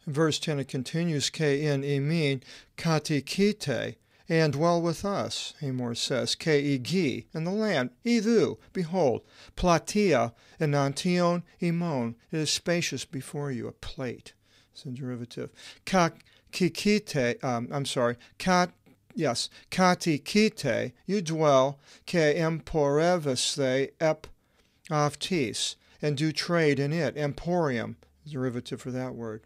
Verse 10, it continues, Ke in imin katikite, and dwell with us, Hamor says, Ke igi, in the land, idu, behold, platia, and antion imon, it is spacious before you, a plate. It's a derivative. Katikite, you dwell, Ke emporeveste ep aftis, and do trade in it, emporium, derivative for that word.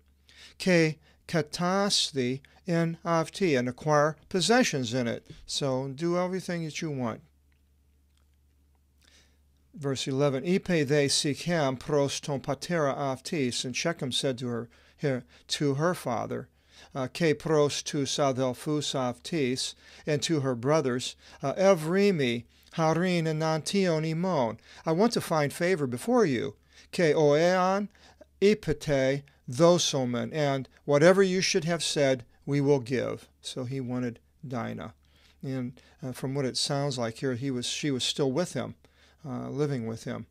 Ke katasti in avti, and acquire possessions in it. So do everything that you want. Verse 11, Ipe they Sichem pros ton patera avtis, and Shechem said to her father, Ke pros tu sadelfus avtis, and to her brothers, Evrimi, Harin, and Nantion imon, I want to find favor before you. Ke oean, ipete, thosomen, and whatever you should have said, we will give. So he wanted Dinah. And from what it sounds like here, she was still with him, living with him.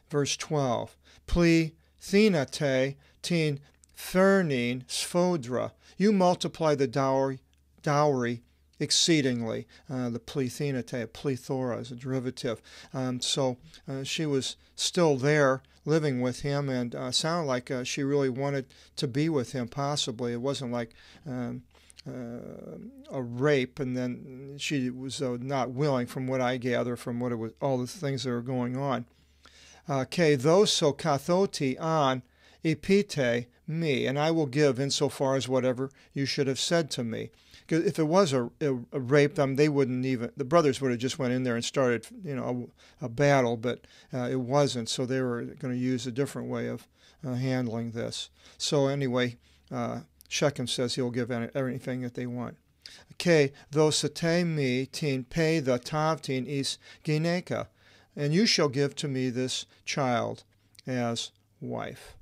Verse 12, Pli thinate tin fernin sfodra, you multiply the dowry exceedingly. The plethinate, plethora is a derivative. So she was still there living with him, and sounded like she really wanted to be with him, possibly. It wasn't like a rape, and then she was not willing, from what I gather, from what it was, all the things that were going on. Ke thoso kathoti an epite me, and I will give insofar as whatever you should have said to me. Because if it was a rape, they wouldn't even, the brothers would have just went in there and started, a battle, but it wasn't, so they were going to use a different way of handling this. So anyway, Shechem says he'll give anything that they want. Ke thosate me tin pay the tavtin is gineka, and you shall give to me this child as wife.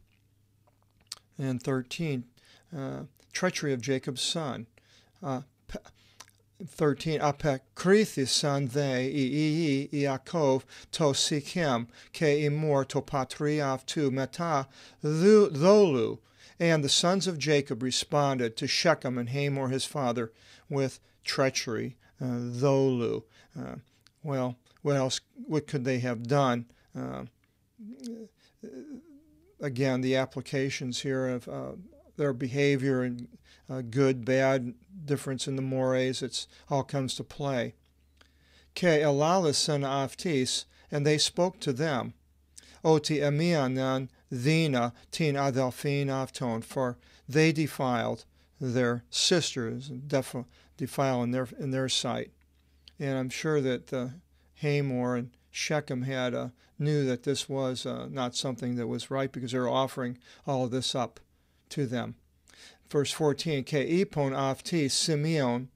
And 13, treachery of Jacob's son. 13, apekrithi san they ii Yaakov to Sichem ke imor to patriav tu meta tholu. And the sons of Jacob responded to Shechem and Hamor his father with treachery, tholu. Well, what else? What could they have done? Again, the applications here of their behavior and good, bad, difference in the mores, it's all comes to play. Ke elalis and aftis, and they spoke to them. Oti emianan thina tin adelphin afton, for they defiled their sisters, defile in their sight. And I'm sure that Hamor and Shechem had knew that this was not something that was right, because they were offering all of this up to them. Verse 14, Ke ipon afti Simeon,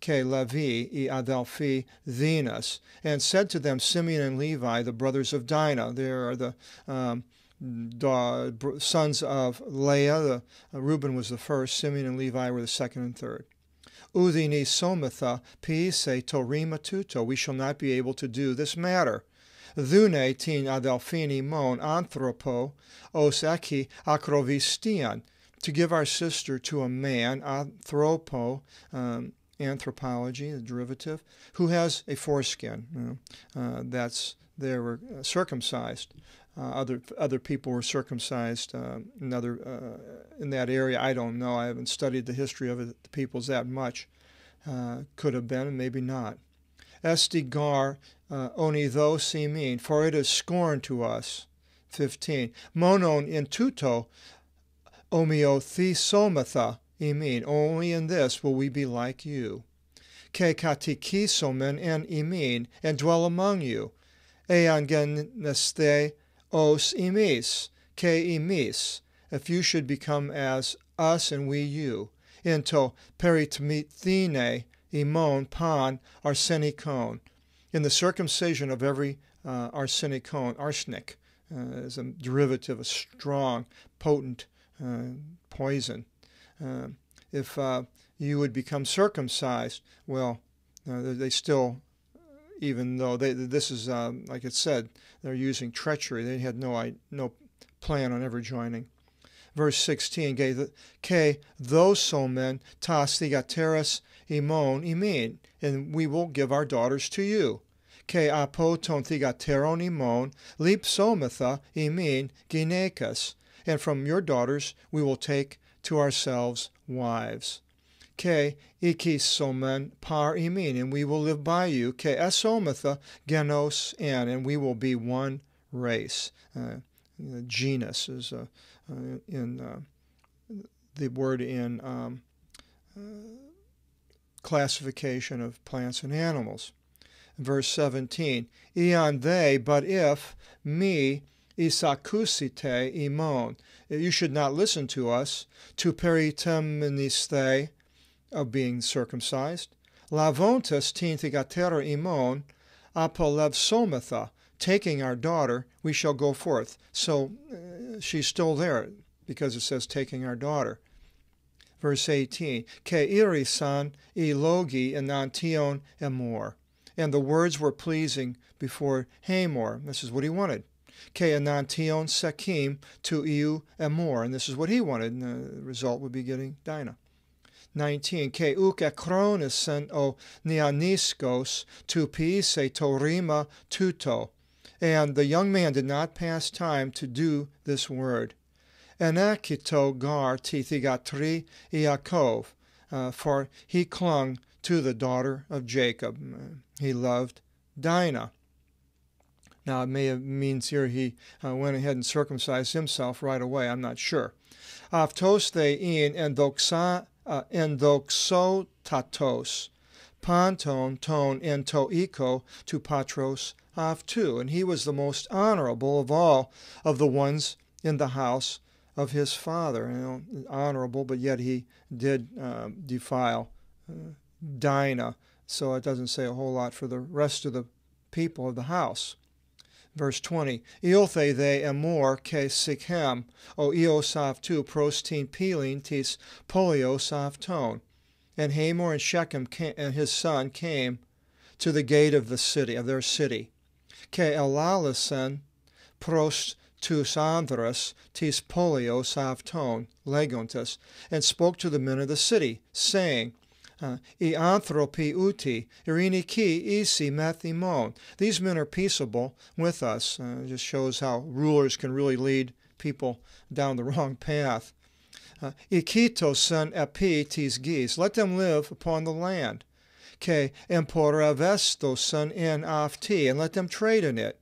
ke Levi, I adelphi Venus, and said to them, Simeon and Levi, the brothers of Dinah. They are the sons of Leah. Reuben was the first, Simeon and Levi were the second and third. Udini somatha piise torima tuto, we shall not be able to do this matter. Thune tin adelphini mon anthropo os eki akrovistian, to give our sister to a man, anthropo, anthropology, a derivative, who has a foreskin. They were circumcised. Other people were circumcised in that area. I don't know. I haven't studied the history of the peoples that much. Could have been, maybe not. Estigar onitho simin, for it is scorn to us. 15. Monon in tuto omiothesomatha imin, only in this will we be like you. Ke katikisomen en imin, and dwell among you. Eangeneste os imis, ke imis, if you should become as us and we you. Into peritmithine imon pan arsenikon, in the circumcision of every arsenikon, arsenic, is a derivative, a strong, potent poison. If you would become circumcised, well, they still, even though this is, like it said, they're using treachery. They had no plan on ever joining. Verse 16, ke those somen tas thigateras imon imin, and we will give our daughters to you. Ke apo ton thigateron imon lip sometha imin ginekas, and from your daughters we will take to ourselves wives. Ke ikis somen par imin, and we will live by you. Ke esometha genos and we will be one race. Genus is in the word in classification of plants and animals. Verse 17, Ion they, but if me isakusite imon, you should not listen to us, to periteministe, of being circumcised, lavontas tin thigatera imon, apolevsometha, taking our daughter, we shall go forth. So she's still there because it says taking our daughter. Verse 18, Ke irisan ilogi enantion emor. And the words were pleasing before Hamor. This is what he wanted. Ke enantion sekim to iu emor. And this is what he wanted. And the result would be getting Dinah. 19. Ke uk akronisen o neaniskos tu piise torima tuto. And the young man did not pass time to do this word. Enakito gar ti thigatri Yaakov, for he clung to the daughter of Jacob. He loved Dinah. Now it may have means here he went ahead and circumcised himself right away. I'm not sure. Aftos thein endoxotatos, panton ton entoiko to patros aftu. And he was the most honorable of all of the ones in the house of his father. Honorable, but yet he did defile Dinah. So it doesn't say a whole lot for the rest of the people of the house. Verse 20, Ilthe they amor ke sikhem, o iosaftu prostin pilin tis poliosafton. And Hamor and Shechem and his son came to the gate of the city, of their city. Ke elalisen prost tus andras tis poliosafton legontas, and spoke to the men of the city, saying, I anthropi uti, irini ki isi methimon. These men are peaceable with us. It just shows how rulers can really lead people down the wrong path. Ikito son epi tis gis. Let them live upon the land. Ke emporavesto son en afti, and let them trade in it.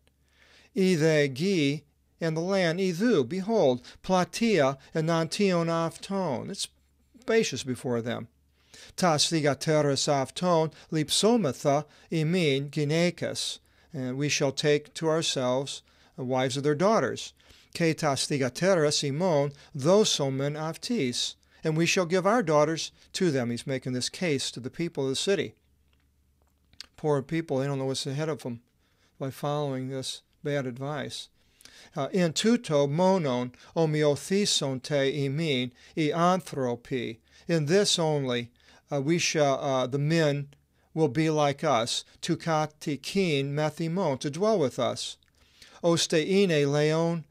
Ide gi, and the land idu. Behold, platia and nantion afton. It's spacious before them. Tas thigateras afton lipsometha imin ginekas, and we shall take to ourselves wives of their daughters. Ke tas thigateras imon thosomen aftis, and we shall give our daughters to them. He's making this case to the people of the city. Poor people, they don't know what's ahead of them by following this bad advice. In tuto monon homeothison te imin I anthropi. In this only we shall, the men will be like us, to katikin methimon, to dwell with us. Osteine leon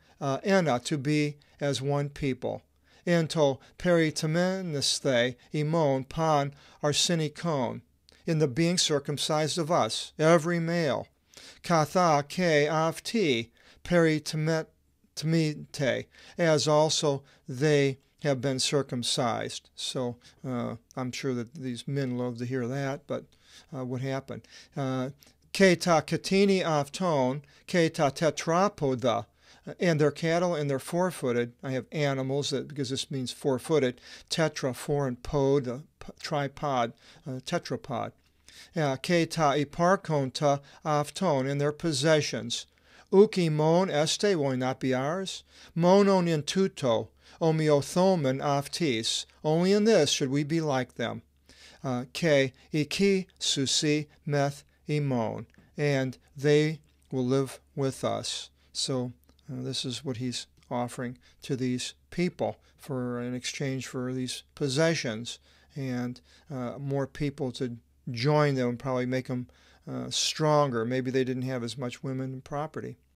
ena, to be as one people. Ento peritemeneste imon pan arsenikon, in the being circumcised of us, every male. Katha ke afti peritemente, as also they have been circumcised. So I'm sure that these men love to hear that, but what happened? Keta katini afton, keta tetrapoda, and their cattle and their four-footed. I have animals, because this means four-footed. Tetra, four, and pod, tripod, tetrapod. Keta iparkonta afton, and their possessions. Uki mon este, will not be ours? Monon in tuto, homeothomen aftis, only in this should we be like them. Ke iki susi meth imon, and they will live with us. So this is what he's offering to these people in exchange for these possessions, and more people to join them and probably make them stronger. Maybe they didn't have as much women and property.